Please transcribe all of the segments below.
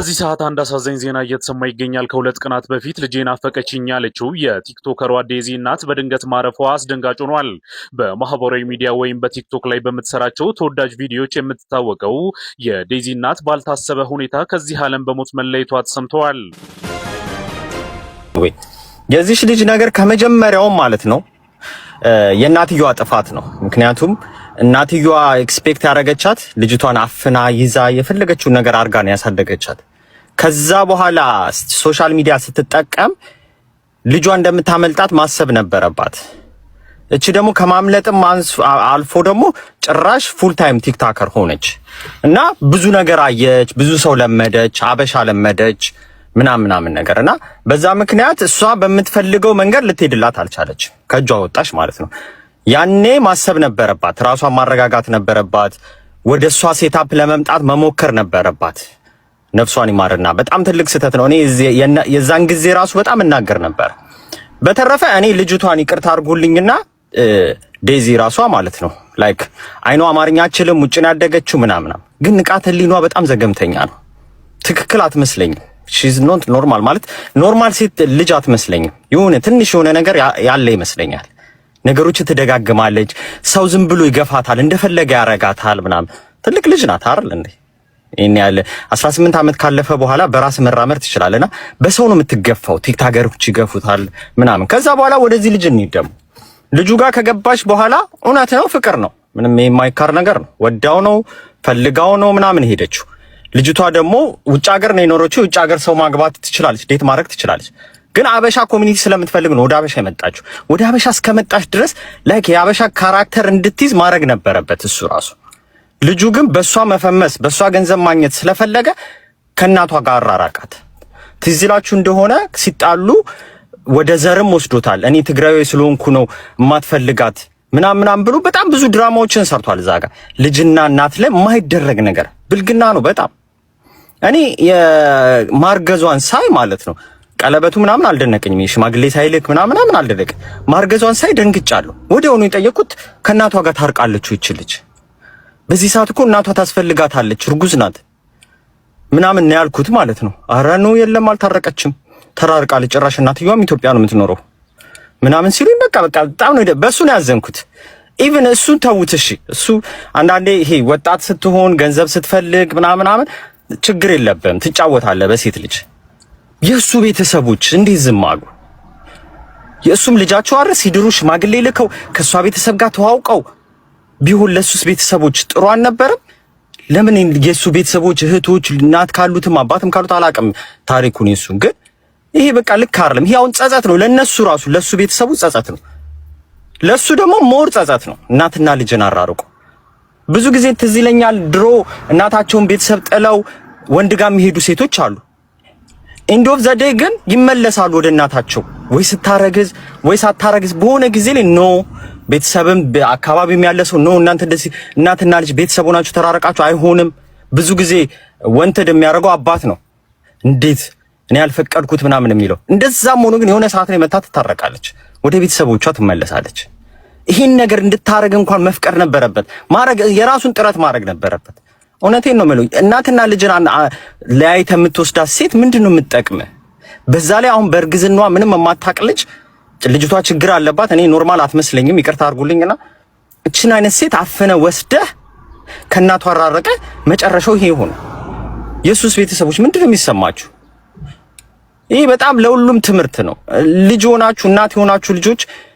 በዚህ ሰዓት አንድ አሳዛኝ ዜና እየተሰማ ይገኛል። ከሁለት ቀናት በፊት ልጄን አፈቀችኝ ያለችው የቲክቶከሯ ዴዚ እናት በድንገት ማረፏ አስደንጋጭ ሆኗል። በማህበራዊ ሚዲያ ወይም በቲክቶክ ላይ በምትሰራቸው ተወዳጅ ቪዲዮዎች የምትታወቀው የዴዚ እናት ባልታሰበ ሁኔታ ከዚህ ዓለም በሞት መለየቷ ተሰምተዋል። የዚህ ልጅ ነገር ከመጀመሪያውም ማለት ነው የእናትየዋ ጥፋት ነው። ምክንያቱም እናትየዋ ኤክስፔክት ያደረገቻት ልጅቷን አፍና ይዛ የፈለገችውን ነገር አርጋ ነው ያሳደገቻት። ከዛ በኋላ ሶሻል ሚዲያ ስትጠቀም ልጇ እንደምታመልጣት ማሰብ ነበረባት። እቺ ደግሞ ከማምለጥም አልፎ ደግሞ ጭራሽ ፉል ታይም ቲክቶከር ሆነች እና ብዙ ነገር አየች፣ ብዙ ሰው ለመደች፣ አበሻ ለመደች ምናምን ነገር እና በዛ ምክንያት እሷ በምትፈልገው መንገድ ልትሄድላት አልቻለች። ከጇ ወጣሽ ማለት ነው። ያኔ ማሰብ ነበረባት፣ ራሷን ማረጋጋት ነበረባት፣ ወደ እሷ ሴታፕ ለመምጣት መሞከር ነበረባት። ነፍሷን ይማርና በጣም ትልቅ ስህተት ነው። እኔ የዛን ጊዜ ራሱ በጣም እናገር ነበር። በተረፈ እኔ ልጅቷን ይቅርታ አድርጉልኝና ዴዚ ራሷ ማለት ነው ላይክ አይኗ አማርኛ አችልም፣ ውጭ ነው ያደገችው ምናምን፣ ግን ንቃተ ህሊኗ በጣም ዘገምተኛ ነው። ትክክል አትመስለኝም። ሺዝ ኖት ኖርማል ማለት ኖርማል ሴት ልጅ አትመስለኝም። የሆነ ትንሽ የሆነ ነገር ያለ ይመስለኛል። ነገሮችን ትደጋግማለች። ሰው ዝም ብሎ ይገፋታል፣ እንደፈለገ ያረጋታል ምናምን። ትልቅ ልጅ ናት አይደል እንዴ? እኔ ያለ 18 ዓመት ካለፈ በኋላ በራስ መራመር ትችላለና በሰው ነው የምትገፋው። ቲክቶከሮች ይገፉታል ምናምን። ከዛ በኋላ ወደዚህ ልጅ እንሂድ። ልጁ ጋር ከገባች በኋላ እውነት ነው ፍቅር ነው፣ ምንም የማይካር ነገር ነው። ወዳው ነው ፈልጋው ነው ምናምን ሄደችው። ልጅቷ ደግሞ ውጭ ሀገር ነው የኖረችው። ውጭ ሀገር ሰው ማግባት ትችላለች፣ ዴት ማድረግ ትችላለች። ግን አበሻ ኮሚኒቲ ስለምትፈልግ ነው ወደ አበሻ የመጣችው። ወደ አበሻ እስከመጣች ድረስ ላይክ የአበሻ ካራክተር እንድትይዝ ማድረግ ነበረበት እሱ ራሱ። ልጁ ግን በሷ መፈመስ በሷ ገንዘብ ማግኘት ስለፈለገ ከእናቷ ጋር አራራቃት። ትዝ ይላችሁ እንደሆነ ሲጣሉ ወደ ዘርም ወስዶታል። እኔ ትግራዊ ስለሆንኩ ነው የማትፈልጋት ምናምን ብሎ በጣም ብዙ ድራማዎችን ሰርቷል። እዛ ጋር ልጅና እናት ላይ የማይደረግ ነገር ብልግና ነው በጣም። እኔ የማርገዟን ሳይ ማለት ነው ቀለበቱ ምናምን አልደነቀኝም። ሽማግሌ ሳይልክ ምናምን አልደነቀኝ። ማርገዟን ሳይ ደንግጫለሁ። ወዲያውኑ የጠየቁት ከእናቷ ጋር ታርቃለች ይች ልጅ? በዚህ ሰዓት እኮ እናቷ ታስፈልጋታለች፣ እርጉዝ ናት ምናምን ነው ያልኩት ማለት ነው። ኧረ ነው የለም አልታረቀችም፣ ተራርቃለች። ጭራሽ እናትየዋም ኢትዮጵያ ነው የምትኖረው ምናምን ሲሉኝ በቃ በጣም ነው በእሱ ነው ያዘንኩት። ኢቭን እሱን ተውት እሺ። እሱ አንዳንዴ ይሄ ወጣት ስትሆን ገንዘብ ስትፈልግ ምናምን ችግር የለብም ትጫወታለህ በሴት ልጅ። የእሱ ቤተሰቦች እንዴት ዝም አሉ? የእሱም ልጃቸው አረ ሲድሩ ሽማግሌ ልከው ከእሷ ቤተሰብ ጋር ተዋውቀው ቢሆን ለእሱስ ቤተሰቦች ጥሩ አልነበረም? ለምን የእሱ ቤተሰቦች እህቶች እናት ካሉትም አባትም ካሉት አላውቅም ታሪኩን። የእሱን ግን ይሄ በቃ ልክ አይደለም። ይሄ አሁን ጸጸት ነው ለነሱ ራሱ ለሱ ቤተሰቡ ጸጸት ነው፣ ለሱ ደግሞ ሞር ጸጸት ነው። እናትና ልጅን አራርቁ። ብዙ ጊዜ ትዝ ይለኛል ድሮ እናታቸውን ቤተሰብ ጥለው ወንድ ጋር የሚሄዱ ሴቶች አሉ። ኢንድ ኦፍ ዘ ዴይ ግን ይመለሳሉ ወደ እናታቸው፣ ወይ ስታረግዝ ወይ ሳታረግዝ በሆነ ጊዜ ላይ ኖ ቤተሰብም አካባቢም ያለ ሰው ኖ እናንተ እንደዚህ እናትና ልጅ ቤተሰብ ሆናችሁ ተራረቃችሁ አይሆንም። ብዙ ጊዜ ወንተድ የሚያደርገው አባት ነው። እንዴት እኔ ያልፈቀድኩት ምናምን የሚለው እንደዛም ሆኖ ግን የሆነ ሰዓት ላይ መታ ትታረቃለች፣ ወደ ቤተሰቦቿ ትመለሳለች። ይሄን ነገር እንድታረግ እንኳን መፍቀድ ነበረበት፣ ማረግ የራሱን ጥረት ማድረግ ነበረበት። እውነቴን ነው የምለው። እናትና ልጅን ለያይተህ የምትወስዳት ሴት ምንድነው የምትጠቅምህ? በዛ ላይ አሁን በእርግዝናዋ ምንም የማታውቅ ልጅቷ ችግር አለባት። እኔ ኖርማል አትመስለኝም፣ ይቅርታ አድርጉልኝና እችን አይነት ሴት አፈነ ወስደህ ከእናቷ አራረቀ፣ መጨረሻው ይሄ ሆነ። የሱስ ቤተሰቦች ምንድነው የሚሰማችሁ? ይሄ በጣም ለሁሉም ትምህርት ነው። ልጅ ሆናችሁ እናት የሆናችሁ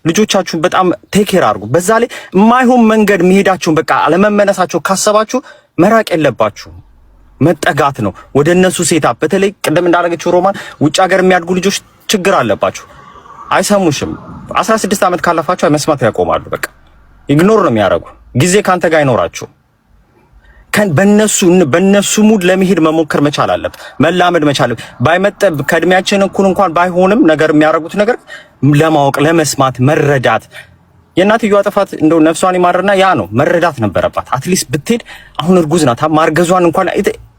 ልጆቻችሁን በጣም ቴክ ኬር አድርጉ። በዛ ላይ የማይሆን መንገድ መሄዳችሁን በቃ አለመመለሳቸው ካሰባችሁ መራቅ የለባችሁ፣ መጠጋት ነው ወደ እነሱ ሴታፕ። በተለይ ቅድም እንዳደረገችው ሮማን ውጭ ሀገር የሚያድጉ ልጆች ችግር አለባችሁ፣ አይሰሙሽም። 16 ዓመት ካለፋችሁ መስማት ያቆማሉ። በቃ ኢግኖር ነው የሚያደርጉ። ጊዜ ካንተ ጋር አይኖራችሁ። በእነሱ ሙድ ለመሄድ መሞከር መቻል አለበት፣ መላመድ መቻል ባይመጠብ ከእድሜያችን እኩል እንኳን ባይሆንም ነገር የሚያደርጉት ነገር ለማወቅ ለመስማት መረዳት። የእናትየዋ ጥፋት እንደው ነፍሷን ይማርና ያ ነው መረዳት ነበረባት። አትሊስት ብትሄድ አሁን እርጉዝ ናት፣ ማርገዟን እንኳን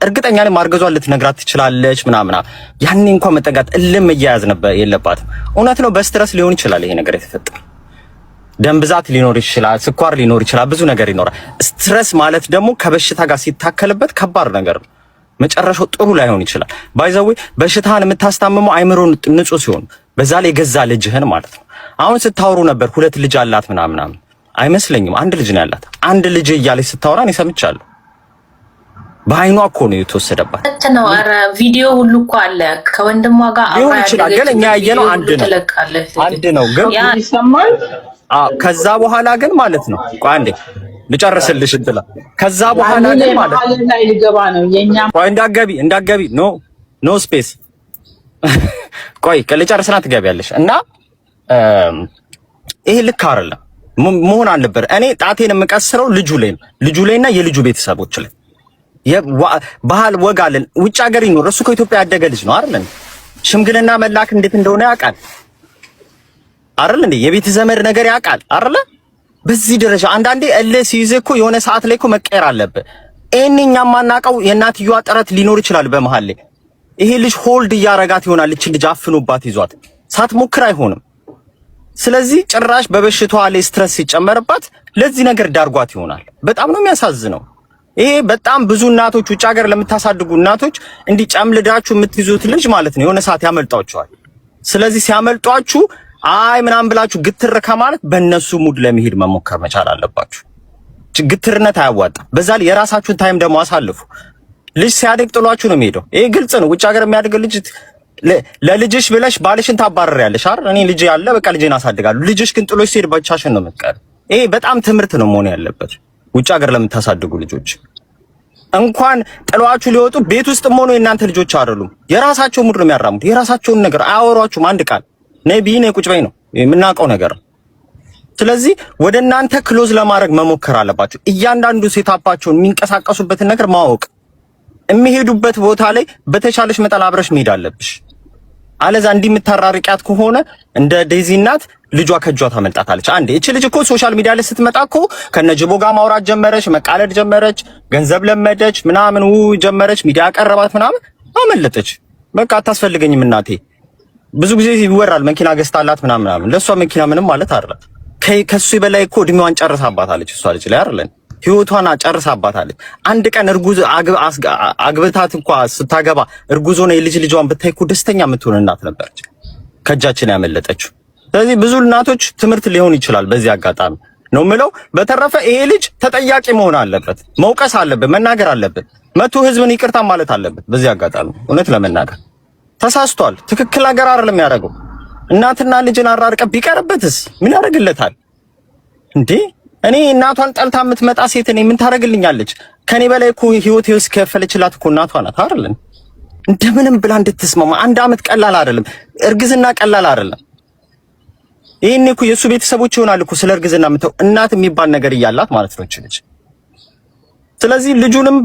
እርግጠኛ ነኝ ማርገዟን ልትነግራት ትችላለች ምናምን። ያኔ እንኳን መጠጋት እልም መያያዝ ነበር የለባትም። እውነት ነው በስትረስ ሊሆን ይችላል ይሄ ነገር የተፈጠረ። ደም ብዛት ሊኖር ይችላል፣ ስኳር ሊኖር ይችላል፣ ብዙ ነገር ይኖራል። ስትረስ ማለት ደግሞ ከበሽታ ጋር ሲታከልበት ከባድ ነገር ነው። መጨረሻው ጥሩ ላይሆን ይችላል። ባይዘዌ በሽታህን የምታስታምመው አይምሮን ንጹህ ሲሆን በዛ ላይ ገዛ ልጅህን ማለት ነው። አሁን ስታወሩ ነበር 2 ልጅ አላት ምናምን አይመስለኝም። 1 ልጅ ነው ያላት። 1 ልጅ እያለች ስታወራ እኔ ሰምቻለሁ። በአይኗ እኮ ነው የተወሰደባት ነው። ኧረ ቪዲዮ ሁሉ እኮ አለ ከወንድሟ ጋር ሊሆን ይችላል። ግን እኛ ያየነው አንድ ነው ግን ይሰማል። ከዛ በኋላ ግን ማለት ነው ቆይ አንዴ ልጨርስልሽ እንትላ ከዛ በኋላ ግን ማለት ነው ላይ ልገባ ነው የኛ ቆይ እንዳገቢ ኖ ስፔስ ቆይ ከልጨርስና ትገቢያለሽ እና ይሄ ልክ አይደለም መሆን አለበት። እኔ ጣቴን የምቀስረው ልጁ ላይና የልጁ ቤተሰቦች ላይ ባህል ወግ አለን። ውጭ ሀገር ይኖር እሱ ከኢትዮጵያ ያደገ ልጅ ነው አይደል? ሽምግልና መላክ እንዴት እንደሆነ ያውቃል አይደል እንዴ? የቤት ዘመድ ነገር ያውቃል አይደል? በዚህ ደረጃ አንዳንዴ እልህ ሲይዝ እኮ የሆነ ሰዓት ላይ እኮ መቀየር አለበት። እኛ ማናቀው የእናትየዋ ጥረት ሊኖር ይችላል በመሃል ላይ። ይሄ ልጅ ሆልድ እያረጋት ይሆናል። እቺ ልጅ አፍኖባት ይዟት ሳትሞክር አይሆንም። ስለዚህ ጭራሽ በበሽታዋ ላይ ስትረስ ሲጨመርባት ለዚህ ነገር ዳርጓት ይሆናል። በጣም ነው የሚያሳዝነው። ይሄ በጣም ብዙ እናቶች ውጭ ሀገር ለምታሳድጉ እናቶች እንዲህ ጨምልዳችሁ የምትይዙት ልጅ ማለት ነው የሆነ ሰዓት ያመልጣችኋል። ስለዚህ ሲያመልጧችሁ አይ ምናምን ብላችሁ ግትር ከማለት በእነሱ ሙድ ለመሄድ መሞከር መቻል አለባችሁ። ግትርነት አያዋጣም። በዛ ላይ የራሳችሁን ታይም ደግሞ አሳልፉ። ልጅ ሲያድግ ጥሏችሁ ነው የሚሄደው። ይሄ ግልጽ ነው። ውጭ ሀገር የሚያድግ ልጅ ለልጅሽ ብለሽ ባልሽን ታባረሪያለሽ አይደል? እኔ ልጅ ያለ በቃ ልጄን አሳድጋለሁ። ልጅሽ ግን ጥሎሽ ሲሄድ ብቻሽን ነው የምትቀር። ይሄ በጣም ትምህርት ነው መሆን ያለበት። ውጭ ሀገር ለምታሳድጉ ልጆች እንኳን ጥሏችሁ ሊወጡ ቤት ውስጥም ሆኖ የእናንተ ልጆች አይደሉም። የራሳቸው ሙድ ነው የሚያራሙት። የራሳቸውን ነገር አያወሯችሁም። አንድ ቃል ነቢ ነይ ቁጭ በይ ነው የምናውቀው ነገር። ስለዚህ ወደ እናንተ ክሎዝ ለማድረግ መሞከር አለባችሁ። እያንዳንዱ ሴታፓቸውን የሚንቀሳቀሱበትን ነገር ማወቅ፣ የሚሄዱበት ቦታ ላይ በተቻለሽ መጠን አብረሽ መሄድ አለብሽ። አለዛ እንዲህ የምታራርቂያት ከሆነ እንደ ዴዚ እናት ልጇ ከጇ ታመልጣታለች። አንዴ እቺ ልጅ እኮ ሶሻል ሚዲያ ላይ ስትመጣ እኮ ከነጅቦ ጋር ማውራት ጀመረች፣ መቃለድ ጀመረች፣ ገንዘብ ለመደች፣ ምናምን ጀመረች፣ ሚዲያ ቀረባት፣ ምናምን አመለጠች። በቃ አታስፈልገኝም እናቴ። ብዙ ጊዜ ይወራል መኪና ገዝታላት ምናምን። ለሷ መኪና ምንም ማለት አይደለም። ከሱ በላይ እኮ እድሜዋን ጨርሳባታለች። እሷ ልጅ ላይ አይደለም ህይወቷን ጨርሳባታለች። አንድ ቀን እርጉዝ አግብታት እንኳን ስታገባ እርጉዝ ሆነ የልጅ ልጇን ብታይ እኮ ደስተኛ የምትሆን እናት ነበረች ከእጃችን ያመለጠችው። ስለዚህ ብዙ እናቶች ትምህርት ሊሆን ይችላል በዚህ አጋጣሚ ነው የምለው። በተረፈ ይሄ ልጅ ተጠያቂ መሆን አለበት፣ መውቀስ አለበት፣ መናገር አለበት፣ መቶ ህዝብን ይቅርታ ማለት አለበት። በዚህ አጋጣሚ እውነት ለመናገር ተሳስቷል። ትክክል ነገር አይደለም ያደረገው። እናትና ልጅን አራርቀ ቢቀርበትስ ምን ያደርግለታል እንዴ? እኔ እናቷን ጠልታ የምትመጣ ሴት እኔ ምን ታደርግልኛለች? ከኔ በላይ እኮ ህይወት ከፈለችላት እኮ እናቷ ናት አይደል? እንደምንም ብላ እንድትስማማ። 1 አመት ቀላል አይደለም፣ እርግዝና ቀላል አይደለም። ይሄን እኮ የሱ ቤተሰቦች ይሆናል እኮ ስለ እርግዝና የምተው እናት የሚባል ነገር እያላት ማለት ነው ልጅ። ስለዚህ ልጁንም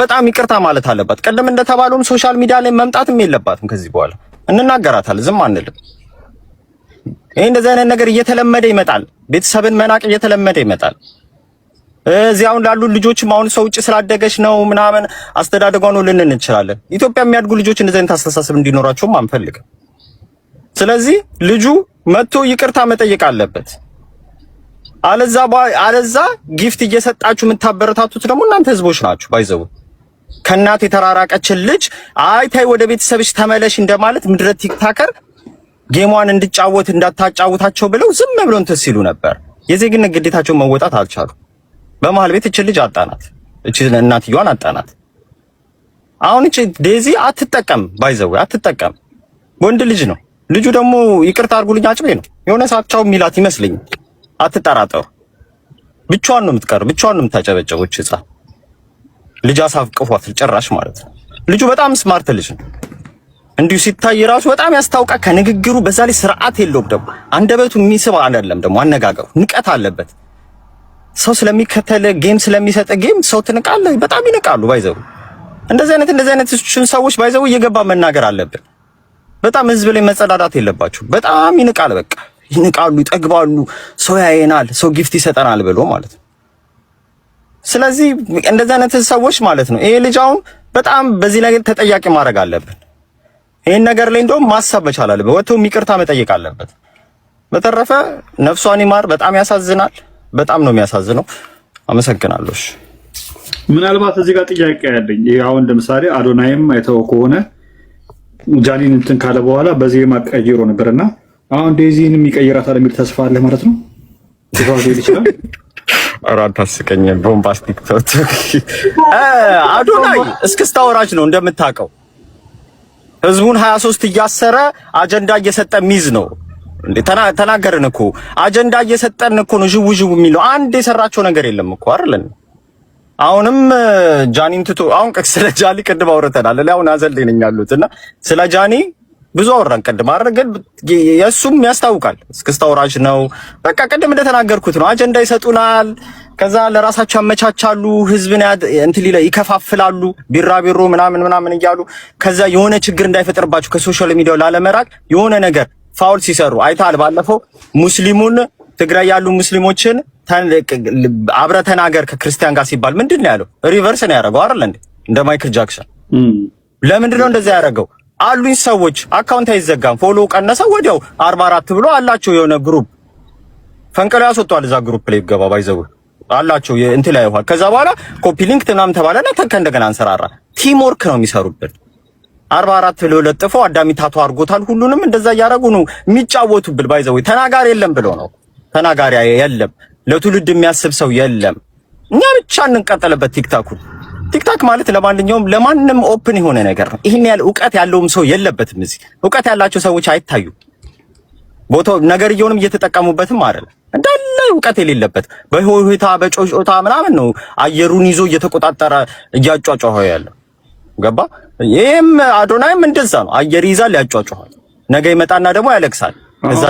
በጣም ይቅርታ ማለት አለባት። ቀደም እንደተባለውም ሶሻል ሚዲያ ላይ መምጣትም የለባትም። ከዚህ በኋላ እንናገራታለን፣ ዝም አንልም። ይሄ እንደዚህ አይነት ነገር እየተለመደ ይመጣል። ቤተሰብን መናቅ እየተለመደ ይመጣል። እዚያው ላሉ ልጆችም አሁን ሰው ውጭ ስላደገች ነው ምናምን አስተዳደጓ ነው ልንን እንችላለን። ኢትዮጵያ የሚያድጉ ልጆች እንደዚህ አይነት አስተሳሰብ እንዲኖራቸውም አንፈልግም። ስለዚህ ልጁ መጥቶ ይቅርታ መጠየቅ አለበት። አለዛ ጊፍት እየሰጣችሁ የምታበረታቱት ደግሞ እናንተ ህዝቦች ናችሁ። ባይዘው ከእናት የተራራቀችን ልጅ አይ ታይ ወደ ቤተሰብሽ ተመለሽ እንደማለት ምድረ ቲክታከር ጌሟን እንድጫወት እንዳታጫውታቸው ብለው ዝም ብለው እንትን ሲሉ ነበር። የዜግነት ግዴታቸውን መወጣት አልቻሉ። በመሃል ቤት እቺ ልጅ አጣናት፣ እቺ እናትየዋን አጣናት። አሁን እቺ ዴዚ አትጠቀም፣ ባይዘው አትጠቀም። ወንድ ልጅ ነው ልጁ ደግሞ ይቅርታ አድርጉልኝ አጭቤ ነው የሆነ ሳቻው ሚላት ይመስልኝ። አትጠራጠሩ። ብቻዋን ነው የምትቀር፣ ብቻዋን ነው የምታጨበጨበው። እቺ ህፃን ልጅ አሳፍቅፏት ጭራሽ ማለት ነው። ልጁ በጣም ስማርት ልጅ ነው። እንዲሁ ሲታይ ራሱ በጣም ያስታውቃል ከንግግሩ። በዛ ላይ ስርዓት የለውም ደግሞ አንደበቱ የሚስብ አይደለም ደግሞ አነጋገሩ ንቀት አለበት። ሰው ስለሚከተል ጌም ስለሚሰጥ ጌም ሰው ትንቃለህ። በጣም ይንቃሉ። ባይዘው እንደዚህ አይነት ሰዎች ባይዘው እየገባ መናገር አለብን። በጣም ህዝብ ላይ መጸዳዳት የለባችሁ። በጣም ይንቃል። በቃ ይንቃሉ፣ ይጠግባሉ። ሰው ያየናል፣ ሰው ጊፍት ይሰጠናል ብሎ ማለት ነው። ስለዚህ እንደዚህ አይነት ሰዎች ማለት ነው ይሄ ልጅ አሁን በጣም በዚህ ነገር ተጠያቂ ማድረግ አለብን። ይሄን ነገር ላይ እንደውም ማሰብ መቻል አለበት። ወጥቶ ይቅርታ መጠየቅ አለበት። በተረፈ ነፍሷን ይማር። በጣም ያሳዝናል። በጣም ነው የሚያሳዝነው። አመሰግናለሁ። ምናልባት እዚህ ጋር ጥያቄ ያለኝ አሁን ለምሳሌ አዶናይም አይተው ከሆነ ጃኒን እንትን ካለ በኋላ በዜማ ቀይሮ ነበርና አሁን ዴዚንም ይቀይራታል የሚል ተስፋ አለ ማለት ነው። ተፋውል ይችላል። አራት አስቀኝ ቦምባስቲክ ቶክ አዶናይ እስክስታ ወራጅ ነው እንደምታውቀው። ህዝቡን 23 እያሰረ አጀንዳ እየሰጠ ሚዝ ነው እንዴ? ተናገርን እኮ አጀንዳ እየሰጠን እኮ ነው ዥው የሚለው። አንድ የሰራቸው ነገር የለም እኮ አይደል? አሁንም ጃኒን ትቶ አሁን ስለ ጃኒ ቅድም አውርተናል። አሁን አዘል ነኝ ያሉትና ስለ ጃኒ ብዙ አወራን ቅድም አይደል? ግን የሱም ያስታውቃል እስክስታ ወራጅ ነው። በቃ ቅድም እንደተናገርኩት ነው። አጀንዳ ይሰጡናል፣ ከዛ ለራሳቸው ያመቻቻሉ፣ ህዝብን እንትን ይከፋፍላሉ፣ ቢራቢሮ ምናምን እያሉ ከዛ የሆነ ችግር እንዳይፈጠርባቸው ከሶሻል ሚዲያው ላለመራቅ የሆነ ነገር ፋውል ሲሰሩ አይታል። ባለፈው ሙስሊሙን ትግራይ ያሉ ሙስሊሞችን አብረ ተናገር ከክርስቲያን ጋር ሲባል ምንድን ነው ያለው? ሪቨርስ ነው ያደረገው አይደል እንዴ? እንደ ማይክል ጃክሰን። ለምንድን ነው እንደዛ ያደረገው? አሉኝ ሰዎች አካውንት አይዘጋም፣ ፎሎ ቀነሰ ወዲያው 44 ብሎ አላቸው። የሆነ ግሩፕ ፈንቀላ ያስወጣል። እዛ ግሩፕ ላይ ገባ ባይዘው አላቸው እንትን ላይ ይሆናል። ከዛ በኋላ ኮፒ ሊንክ ምናምን ተባለና እንደገና አንሰራራ። ቲም ወርክ ነው የሚሰሩበት። 44 ብሎ ለጥፎ አዳሚታቱ አድርጎታል። ሁሉንም እንደዛ እያደረጉ ነው የሚጫወቱብል። ባይዘው ተናጋሪ የለም ብሎ ነው። ተናጋሪ የለም፣ ለትውልድ የሚያስብ ሰው የለም። እኛ ብቻ እንቀጠለበት ቲክታክ ማለት ለማንም ኦፕን የሆነ ነገር ነው። ይሄን ያህል ዕውቀት ያለውም ሰው የለበትም። እዚህ ዕውቀት ያላቸው ሰዎች አይታዩ። ቦታው ነገርየውንም እየተጠቀሙበትም አይደለም። እንዳለ ዕውቀት የሌለበት በሆይታ በጮጮታ ምናምን ነው አየሩን ይዞ እየተቆጣጠረ እያጫጫኸው ያለው። ገባ? ይሄም አዶናይም እንደዛ ነው። አየር ይዛል፣ ያጫጫሃል። ነገ ይመጣና ደግሞ ያለቅሳል። እዛ